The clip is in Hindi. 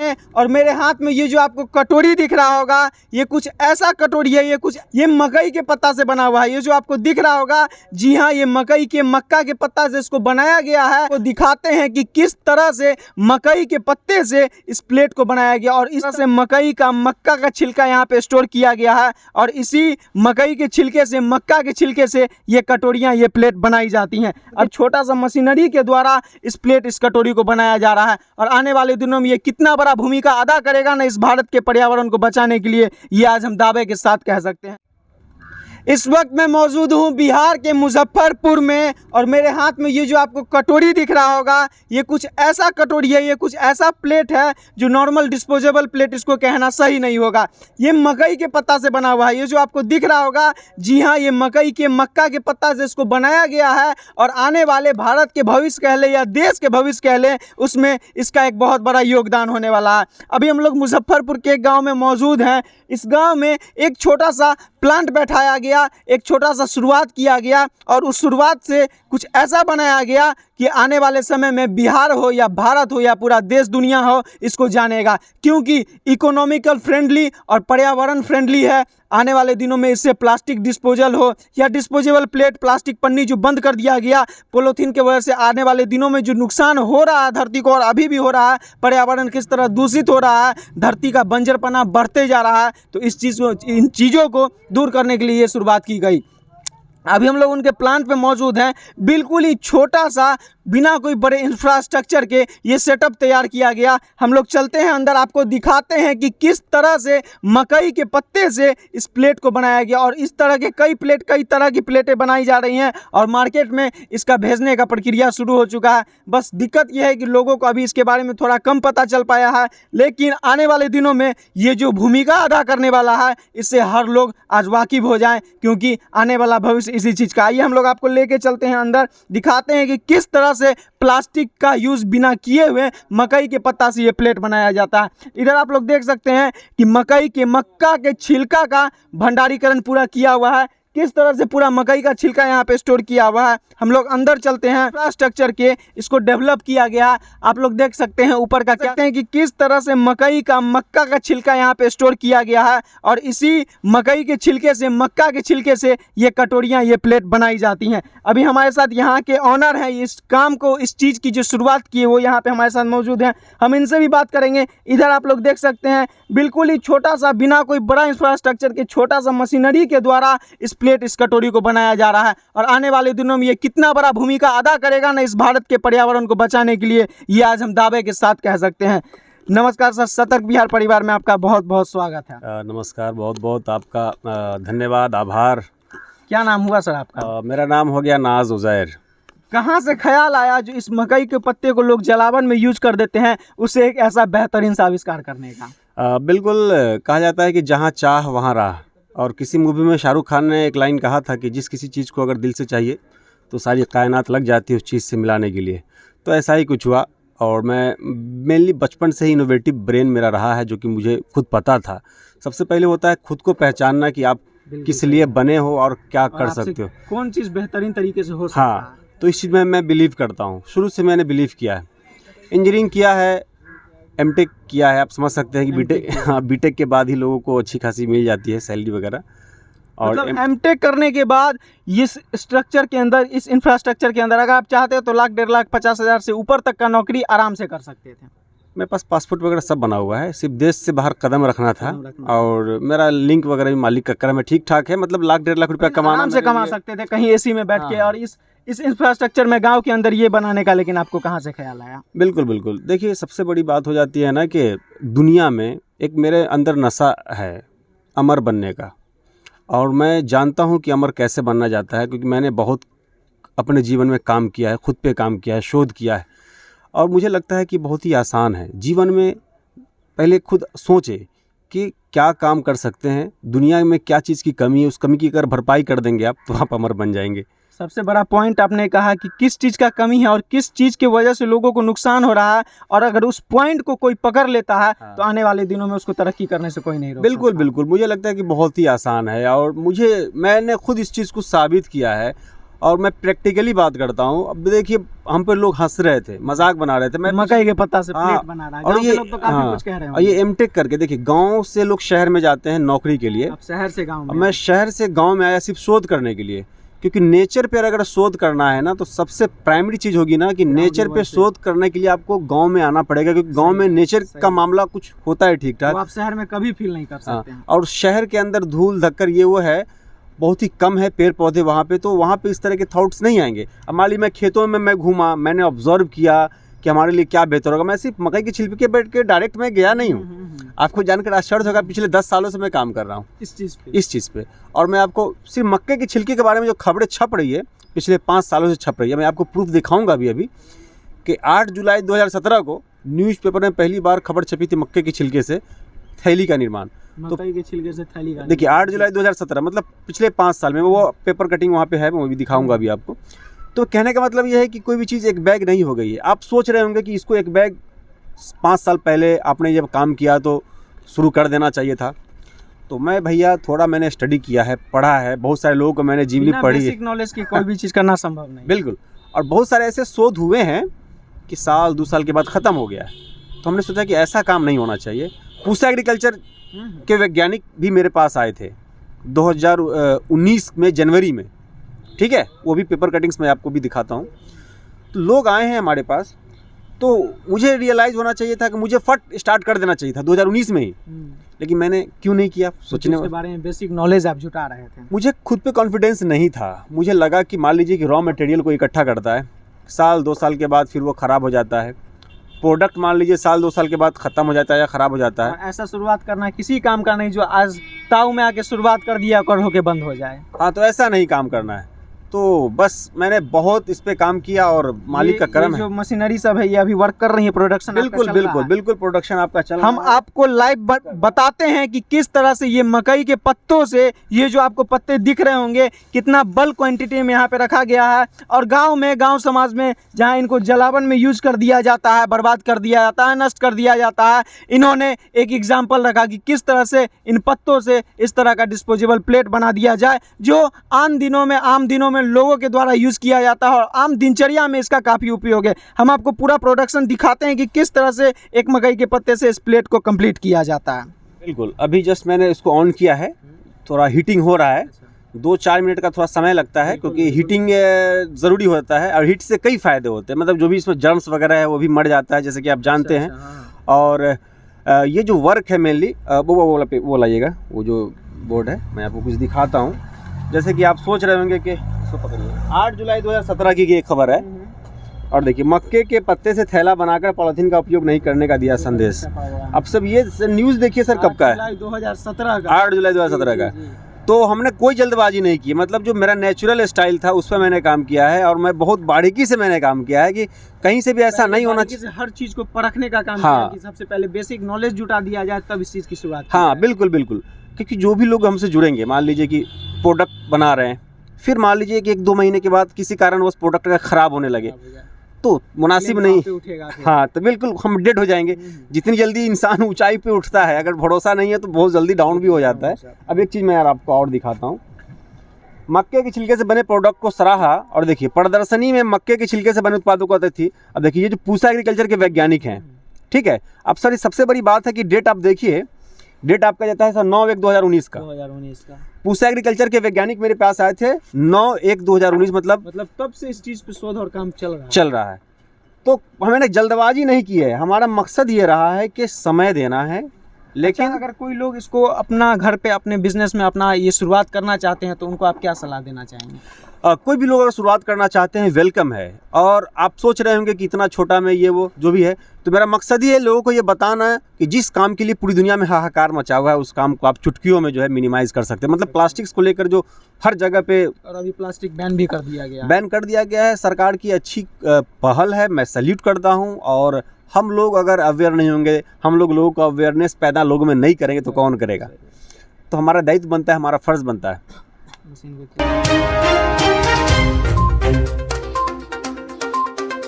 में और मेरे हाथ में ये जो आपको कटोरी दिख रहा होगा, ये कुछ ऐसा कटोरी है, ये मकई के पत्ता से बना हुआ है। ये जो आपको दिख रहा होगा, जी हाँ, ये मकई के मक्का के पत्ता से इसको बनाया गया है। वो दिखाते हैं कि किस तरह से मकई के पत्ते से इस प्लेट को बनाया गया और इस तरह से मक्का का छिलका यहाँ पे स्टोर किया गया है और इसी मकई के छिलके से, मक्का के छिलके से ये कटोरियाँ, ये प्लेट बनाई जाती हैं। अब छोटा सा मशीनरी के द्वारा इस कटोरी को बनाया जा रहा है और आने वाले दिनों में ये कितना बड़ा भूमिका अदा करेगा ना इस भारत के पर्यावरण को बचाने के लिए, ये आज हम दावे के साथ कह सकते हैं। इस वक्त मैं मौजूद हूँ बिहार के मुजफ्फरपुर में और मेरे हाथ में ये जो आपको कटोरी दिख रहा होगा, ये कुछ ऐसा कटोरी है, ये कुछ ऐसा प्लेट है जो नॉर्मल डिस्पोजेबल प्लेट इसको कहना सही नहीं होगा। ये मकई के पत्ता से बना हुआ है। ये जो आपको दिख रहा होगा, जी हाँ, ये मकई के मक्का के पत्ता से इसको बनाया गया है और आने वाले भारत के भविष्य कह लें या देश के भविष्य कह लें, उसमें इसका एक बहुत बड़ा योगदान होने वाला है। अभी हम लोग मुजफ्फरपुर के एक गाँव में मौजूद हैं। इस गाँव में एक छोटा सा प्लांट बैठाया गया, एक छोटा सा शुरुआत किया गया और उस शुरुआत से कुछ ऐसा बनाया गया कि आने वाले समय में बिहार हो या भारत हो या पूरा देश दुनिया हो, इसको जानेगा, क्योंकि इकोनॉमिकल फ्रेंडली और पर्यावरण फ्रेंडली है। आने वाले दिनों में इससे प्लास्टिक डिस्पोजल हो या डिस्पोजेबल प्लेट, प्लास्टिक पन्नी जो बंद कर दिया गया पॉलीथीन की वजह से, आने वाले दिनों में जो नुकसान हो रहा है धरती को और अभी भी हो रहा है, पर्यावरण किस तरह दूषित हो रहा है, धरती का बंजरपना बढ़ते जा रहा है, तो इन चीज़ों को दूर करने के लिए ये शुरुआत की गई। अभी हम लोग उनके प्लांट पे मौजूद हैं। बिल्कुल ही छोटा सा, बिना कोई बड़े इंफ्रास्ट्रक्चर के ये सेटअप तैयार किया गया। हम लोग चलते हैं अंदर, आपको दिखाते हैं कि किस तरह से मकई के पत्ते से इस प्लेट को बनाया गया और इस तरह के कई तरह की प्लेटें बनाई जा रही हैं और मार्केट में इसका भेजने का प्रक्रिया शुरू हो चुका है। बस दिक्कत यह है कि लोगों को अभी इसके बारे में थोड़ा कम पता चल पाया है, लेकिन आने वाले दिनों में ये जो भूमिका अदा करने वाला है, इससे हर लोग आज वाकिफ हो जाएं, क्योंकि आने वाला भविष्य इसी चीज़ का। आइए हम लोग आपको लेके चलते हैं अंदर, दिखाते हैं कि किस तरह से प्लास्टिक का यूज बिना किए हुए मकई के पत्ता से ये प्लेट बनाया जाता है। इधर आप लोग देख सकते हैं कि मक्का के छिलका का भंडारीकरण पूरा किया हुआ है, किस तरह से पूरा मकई का छिलका यहाँ पे स्टोर किया हुआ है। हम लोग अंदर चलते हैं, इंफ्रास्ट्रक्चर के इसको डेवलप किया गया। आप लोग देख सकते हैं ऊपर का, कहते हैं कि किस तरह से मक्का का छिलका यहाँ पे स्टोर किया गया है और इसी मकई के छिलके से, मक्का के छिलके से ये कटोरियाँ, ये प्लेट बनाई जाती हैं। अभी हमारे साथ यहाँ के ऑनर हैं, इस काम को, इस चीज़ की जो शुरुआत की है वो यहाँ पे हमारे साथ मौजूद हैं। हम इनसे भी बात करेंगे। इधर आप लोग देख सकते हैं बिल्कुल ही छोटा सा, बिना कोई बड़ा इंफ्रास्ट्रक्चर के, छोटा सा मशीनरी के द्वारा इस कटोरी को बनाया जा रहा है और आने वाले दिनों में ये कितना बड़ा भूमिका अदा करेगा ना इस भारत के पर्यावरण को बचाने के लिए, ये आज हम दावे के साथ कह सकते हैं। नमस्कार सर, सतर्क बिहार परिवार में आपका बहुत बहुत स्वागत है। नमस्कार, बहुत बहुत आपका धन्यवाद, आभार। क्या नाम हुआ सर आपका? मेरा नाम हो गया नाज उजैर। कहाँ से ख्याल आया जो इस मकई के पत्ते को लोग जलावन में यूज कर देते हैं, उसे एक ऐसा बेहतरीन सा आविष्कार करने का? बिल्कुल, कहा जाता है कि जहाँ चाह वहाँ राह। और किसी मूवी में शाहरुख खान ने एक लाइन कहा था कि जिस किसी चीज़ को अगर दिल से चाहिए तो सारी कायनात लग जाती है उस चीज़ से मिलाने के लिए। तो ऐसा ही कुछ हुआ और मैं मेनली बचपन से ही इनोवेटिव ब्रेन मेरा रहा है, जो कि मुझे खुद पता था। सबसे पहले होता है खुद को पहचानना कि आप किस लिए बने हो और क्या कर सकते हो, कौन चीज़ बेहतरीन तरीके से हो सकता है। हाँ, तो इस चीज़ में मैं बिलीव करता हूँ। शुरू से मैंने बिलीव किया है। इंजीनियरिंग किया है, एमटेक किया है। आप समझ सकते हैं कि बीटेक के बाद ही लोगों को अच्छी खासी मिल जाती है सैलरी वगैरह। और मतलब एमटेक करने के बाद इस स्ट्रक्चर के अंदर, इस इंफ्रास्ट्रक्चर के अंदर अगर आप चाहते हो तो 1 लाख 1.5 लाख 50,000 से ऊपर तक का नौकरी आराम से कर सकते थे। मेरे पास पासपोर्ट वगैरह सब बना हुआ है, सिर्फ देश से बाहर कदम रखना था। और मेरा लिंक वगैरह भी मालिक का क्रम में ठीक ठाक है, मतलब 1 लाख 1.5 लाख रुपया आराम से कमा सकते थे कहीं एसी में बैठ के। और इस इंफ्रास्ट्रक्चर में गांव के अंदर ये बनाने का लेकिन आपको कहाँ से ख्याल आया? बिल्कुल बिल्कुल, देखिए सबसे बड़ी बात हो जाती है ना कि दुनिया में एक मेरे अंदर नशा है अमर बनने का, और मैं जानता हूँ कि अमर कैसे बनना जाता है, क्योंकि मैंने बहुत अपने जीवन में काम किया है, खुद पे काम किया है, शोध किया है। और मुझे लगता है कि बहुत ही आसान है जीवन में। पहले खुद सोचे कि क्या काम कर सकते हैं, दुनिया में क्या चीज़ की कमी है, उस कमी की अगर भरपाई कर देंगे आप तो आप अमर बन जाएंगे। सबसे बड़ा पॉइंट आपने कहा कि किस चीज़ का कमी है और किस चीज़ की वजह से लोगों को नुकसान हो रहा है, और अगर उस पॉइंट को कोई पकड़ लेता है तो आने वाले दिनों में उसको तरक्की करने से कोई नहीं रोक सकता। बिल्कुल बिल्कुल, मुझे लगता है कि बहुत ही आसान है और मैंने खुद इस चीज़ को साबित किया है। और मैं प्रैक्टिकली बात करता हूँ। अब देखिए हम पे लोग हंस रहे थे, मजाक बना रहे थे, मैं मकई के पत्ता से हाँ, प्लेट बना रहा है। और गाँव के ये लोग तो काफी कुछ कह रहे और ये होंगे। एमटेक करके देखिए गांव से लोग शहर में जाते हैं नौकरी के लिए। आप शहर से गाँव अब में मैं आए। शहर से गांव में आया सिर्फ शोध करने के लिए, क्योंकि नेचर पे अगर शोध करना है ना तो सबसे प्राइमरी चीज़ होगी ना कि नेचर लेवल पे पे। शोध करने के लिए आपको गांव में आना पड़ेगा, क्योंकि गांव सही में है, नेचर सही का है। मामला कुछ होता है ठीक वो ठाक। आप शहर में कभी फील नहीं कर सकते हैं। और शहर के अंदर धूल धक्कर ये वो है, बहुत ही कम है पेड़ पौधे वहाँ पे, तो वहाँ पे इस तरह के थॉट्स नहीं आएंगे। अब मान लीजिए मैं खेतों में मैं घूमा, मैंने ऑब्जर्व किया कि हमारे लिए क्या बेहतर होगा। मैं सिर्फ मकई की छिलके पे बैठ के डायरेक्ट मैं गया नहीं हूँ। आपको जानकर आश्चर्य होगा, पिछले 10 सालों से मैं काम कर रहा हूँ इस चीज़ पे, और मैं आपको सिर्फ मक्के की छिलके के बारे में जो खबरें छप रही है पिछले 5 सालों से छप रही है, मैं आपको प्रूफ दिखाऊंगा अभी कि 8 जुलाई 2017 को न्यूज़पेपर में पहली बार खबर छपी थी मक्के की छिलके से थैली का निर्माण। मकई के छिलके से थैली का देखिए 8 जुलाई 2017 मतलब पिछले 5 साल में, वो पेपर कटिंग वहाँ पे है, मैं वो भी दिखाऊंगा अभी आपको। तो कहने का मतलब ये है कि कोई भी चीज़ एक बैग नहीं हो गई है। आप सोच रहे होंगे कि इसको एक बैग 5 साल पहले आपने जब काम किया तो शुरू कर देना चाहिए था। तो मैं भैया थोड़ा मैंने स्टडी किया है, पढ़ा है, बहुत सारे लोगों को मैंने जीवनी पढ़ी है। बेसिक नॉलेज की कोई भी चीज़ करना संभव नहीं। बिल्कुल, और बहुत सारे ऐसे शोध हुए हैं कि साल 2 साल के बाद ख़त्म हो गया है। तो हमने सोचा कि ऐसा काम नहीं होना चाहिए। पूसा एग्रीकल्चर के वैज्ञानिक भी मेरे पास आए थे 2019 में जनवरी में, ठीक है, वो भी पेपर कटिंग्स में आपको भी दिखाता हूँ। तो लोग आए हैं हमारे पास, तो मुझे रियलाइज़ होना चाहिए था कि मुझे फट स्टार्ट कर देना चाहिए था 2019 में ही, लेकिन मैंने क्यों नहीं किया सोचने उसके बारे में बेसिक नॉलेज आप जुटा रहे थे। मुझे खुद पे कॉन्फिडेंस नहीं था। मुझे लगा कि मान लीजिए कि रॉ मटेरियल को इकट्ठा करता है, साल 2 साल के बाद फिर वो ख़राब हो जाता है, प्रोडक्ट मान लीजिए साल 2 साल के बाद ख़त्म हो जाता है या ख़राब हो जाता है। और ऐसा शुरुआत करना किसी काम का नहीं जो आज ताऊ में आके शुरुआत कर दिया कर होके बंद हो जाए। हाँ, तो ऐसा नहीं काम करना है। तो बस मैंने बहुत इस पे काम किया और मालिक का करम है। जो मशीनरी सब है ये अभी वर्क कर रही है, प्रोडक्शन बिल्कुल प्रोडक्शन आपका चल रहा है। हम आपको लाइव बताते हैं कि किस तरह से ये मकई के पत्तों से, ये जो आपको पत्ते दिख रहे होंगे, कितना बल्क क्वांटिटी में यहाँ पे रखा गया है। और गांव समाज में जहाँ इनको जलावन में यूज कर दिया जाता है, बर्बाद कर दिया जाता है, नष्ट कर दिया जाता है, इन्होंने एक एग्जाम्पल रखा कि किस तरह से इन पत्तों से इस तरह का डिस्पोजेबल प्लेट बना दिया जाए, जो आम दिनों में लोगों के द्वारा यूज़ किया जाता है और आम दिनचर्या में इसका काफ़ी उपयोग है। हम आपको पूरा प्रोडक्शन दिखाते हैं कि किस तरह से एक मकई के पत्ते से इस प्लेट को कंप्लीट किया जाता है। बिल्कुल, अभी जस्ट मैंने इसको ऑन किया है, थोड़ा हीटिंग हो रहा है, 2-4 मिनट का थोड़ा समय लगता है, क्योंकि हीटिंग ज़रूरी होता है और हीट से कई फ़ायदे होते हैं। मतलब जो भी इसमें जर्म्स वगैरह है वो भी मर जाता है, जैसे कि आप जानते हैं। और ये जो वर्क है मेनली वो लाइएगा, वो जो बोर्ड है मैं आपको कुछ दिखाता हूँ। जैसे कि आप सोच रहे होंगे कि 8 जुलाई 2017 की ये खबर है, और देखिए मक्के के पत्ते से थैला बनाकर पॉलिथीन का उपयोग नहीं करने का दिया संदेश। अब सब ये न्यूज़ देखिए सर कब का है, 2017 का, 8 जुलाई 2017 का। तो हमने कोई जल्दबाजी नहीं की, मतलब जो मेरा नेचुरल स्टाइल था उस पर मैंने काम किया है, और मैं बहुत बारीकी से मैंने काम किया है कि कहीं से भी ऐसा नहीं होना चाहिए। हर चीज़ को परखने का काम हाँ, किया कि सबसे पहले बेसिक नॉलेज जुटा दिया जाए तब इस चीज़ की शुरुआत। हाँ बिल्कुल, क्योंकि जो भी लोग हमसे जुड़ेंगे, मान लीजिए कि प्रोडक्ट बना रहे हैं, फिर मान लीजिए कि 1-2 महीने के बाद किसी कारण उस प्रोडक्ट का ख़राब होने लगे तो मुनासिब नहीं। हाँ, तो बिल्कुल हम डेड हो जाएंगे। जितनी जल्दी इंसान ऊंचाई पे उठता है, अगर भरोसा नहीं है तो बहुत जल्दी डाउन भी हो जाता है। अब एक चीज़ मैं यार आपको और दिखाता हूँ, मक्के के छिलके से बने प्रोडक्ट को सराहा, और देखिए प्रदर्शनी में मक्के के छिलके से बने उत्पादों को आती थी। अब देखिए ये जो पूसा एग्रीकल्चर के वैज्ञानिक हैं, ठीक है। अब सर सबसे बड़ी बात है कि डेट आप देखिए, डेट आपका जाता है सर 9/1/2019 का। पूसा एग्रीकल्चर के वैज्ञानिक मेरे पास आए थे 9/1/2019, मतलब तब से इस चीज़ पे शोध और काम चल रहा है। तो हमने जल्दबाजी नहीं की है, हमारा मकसद ये रहा है कि समय देना है। लेकिन अगर कोई लोग इसको अपना घर पे अपने बिजनेस में अपना ये शुरुआत करना चाहते हैं तो उनको आप क्या सलाह देना चाहेंगे? कोई भी लोग अगर शुरुआत करना चाहते हैं वेलकम है। और आप सोच रहे होंगे कि इतना छोटा में ये वो जो भी है, तो मेरा मकसद ही है लोगों को ये बताना है कि जिस काम के लिए पूरी दुनिया में हाहाकार मचा हुआ है, उस काम को आप चुटकियों में जो है मिनिमाइज़ कर सकते हैं। मतलब प्लास्टिक्स को लेकर जो हर जगह पे, और अभी प्लास्टिक बैन भी कर दिया गया है, सरकार की अच्छी पहल है, मैं सैल्यूट करता हूँ। और हम लोग अगर अवेयर नहीं होंगे, हम लोगों को अवेयरनेस पैदा लोगों में नहीं करेंगे तो कौन करेगा। तो हमारा दायित्व बनता है, हमारा फ़र्ज़ बनता है।